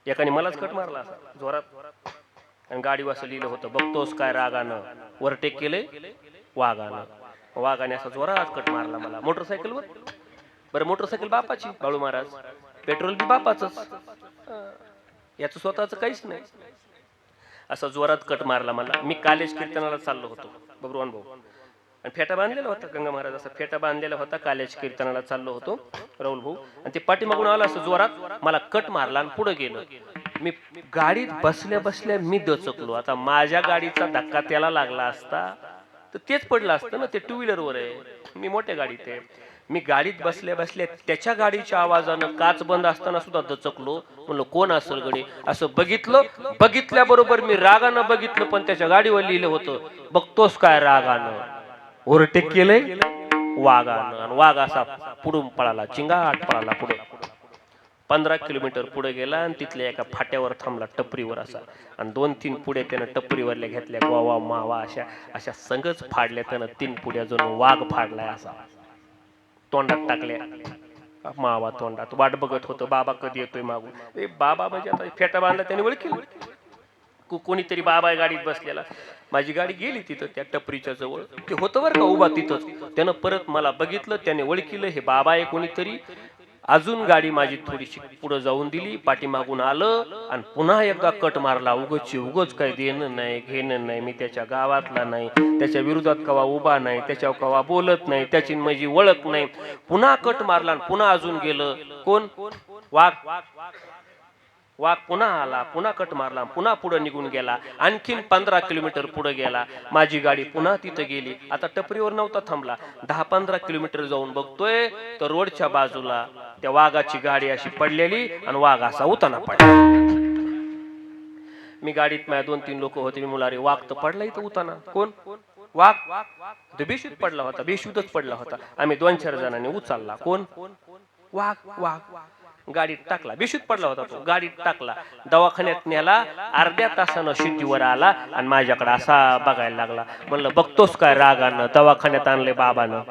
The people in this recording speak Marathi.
एकाने मलाच कट मारला असा जोरात, आणि गाडी वासं लिहिलं होतं, बघतोस काय रागानं, ओव्हरटेक केले वाघानं. वाघाने असा जोरात कट मारला मला मोटरसायकलवर. बरं मोटरसायकल बापाची, बाळू महाराज, पेट्रोल बी बापाचंच, याचं स्वतःच काहीच नाही. असा जोरात कट मारला मला. मी कॉलेज कीर्तनाला चाललो होतो बबरूवान भाऊ, आणि फेटा बांधलेला होता, गंगा महाराज असा फेटा बांधलेला होता, कॉलेज कीर्तनाला चाललो होतो राहुल भाऊ, आणि ते पाठीमागून आला असं जोरात, मला कट मारला आणि पुढे गेलं. मी गाडीत बसल्या बसल्या मी दचकलो. आता माझ्या गाडीचा धक्का त्याला लागला असता तर तेच पडलं असतं ना, ते टू व्हीलरवर आहे, मी मोठ्या गाडीत आहे. मी गाडीत बसल्या बसल्या त्याच्या गाडीच्या आवाजानं काच बंद असताना सुद्धा दचकलो. म्हणलं कोण असेल गडी, असं बघितलं, बघितल्याबरोबर मी रागानं बघितलं, पण त्याच्या गाडीवर लिहिलं होतं, बघतोस काय रागानं, ओव्हरटेक केलंय वाघानं. आणि वाघ असा पुढून पळाला, चिंगाट पळाला पुढे. 15 किलोमीटर पुढे गेला आणि तिथल्या एका फाट्यावर थांबला, टपरीवर असा, आणि 2-3 पुढे त्यानं टपरीवरल्या घेतल्या, गोवा मावा अशा अशा संगच फाडल्या त्यानं. 3 पुढ्या जणू वाघ फाडलाय असा, तोंडात टाकल्या मावा तोंडात. वाट बघत होतं बाबा कधी येतोय मागून. ए बाबा म्हणजे आता फेटा बांधला त्याने, ओळखील कोणीतरी बाबा गाडीत बसलेला. माझी गाडी गेली तिथं त्या टपरीच्या जवळ, ते होतं बरं का उभा तिथंच. त्यानं परत मला बघितलं, त्याने ओळखीलं हे बाबा आहे कोणीतरी. अजून गाडी माझी थोडीशी पुढे जाऊन दिली, पाठीमागून आलं आणि पुन्हा एकदा कट मारला. उगच काही देणं नाही घेणं नाही, मी त्याच्या गावातला नाही, त्याच्या विरोधात कवा उभा नाही, त्याच्यावर कवा बोलत नाही, त्याची माझी ओळख नाही. पुन्हा कट मारला आणि पुन्हा अजून गेलं. कोण? वाघ. वाघ पुन्हा आला, पुन्हा कट मारला, पुन्हा पुढे निघून गेला. आणखीन 15 किलोमीटर पुढे गेला. माझी गाडी पुन्हा तिथं गेली. आता टपरीवर नव्हता थांबला. 10-15 किलोमीटर जाऊन बघतोय तर रोडच्या बाजूला त्या वाघाची गाडी अशी पडलेली आणि वाघ असा उताना पडला. मी गाडीत, माझ्या 2-3 लोक होते. मी मुलारे वाघ तर पडला इथं उताना. कोण? वाघ. तो बेशुद्ध पडला होता, बेशुद्धच पडला होता. आम्ही 2-4 जणांनी उचलला. कोण? वाघ. वाघ गाडीत टाकला, बेशुद्ध पडला होता तो, गाडीत टाकला, दवाखान्यात नेला. अर्ध्या तासानं शुद्धीवर आला आणि माझ्याकडे असा बघायला लागला. म्हणलं बघतोस काय रागानं, दवाखान्यात आणले बाबानं.